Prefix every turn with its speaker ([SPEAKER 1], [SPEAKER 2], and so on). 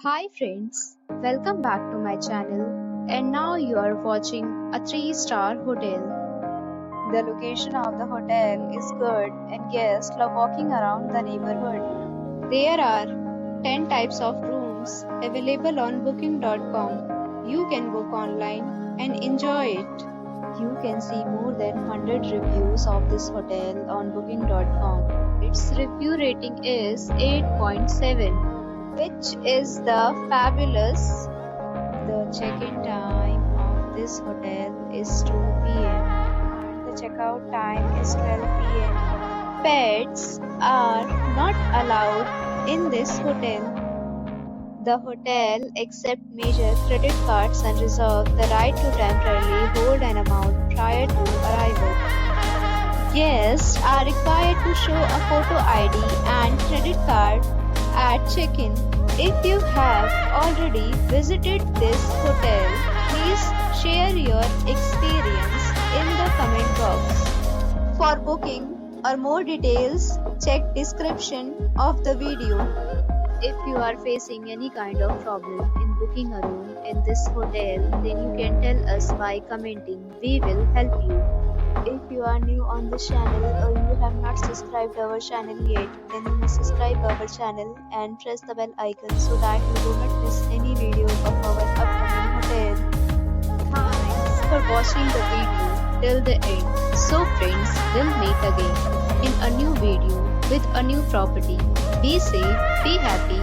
[SPEAKER 1] Hi friends, welcome back to my channel, and now you are watching a 3-star hotel. The location of the hotel is good and guests love walking around the neighborhood. There are 10 types of rooms available on booking.com. You can book online and enjoy it. You can see more than 100 reviews of this hotel on booking.com. Its review rating is 8.7, which is the fabulous. The check-in time of this hotel is 2 p.m. and the checkout time is 12 p.m. Pets are not allowed in this hotel. The hotel accepts major credit cards and reserves the right to temporarily hold an amount prior to arrival. Guests are required to show a photo ID and credit card at check-in. If you have already visited this hotel, please share your experience in the comment box. For booking or more details, check description of the video. If you are facing any kind of problem in booking a room in this hotel, then you can tell us by commenting. We will help you. If you are new on this channel or you have not subscribed our channel yet, then you must subscribe our channel and press the bell icon so that you do not miss any video of our upcoming hotel. Thanks for watching the video till the end. So friends, we'll meet again in a new video with a new property. Be safe, be happy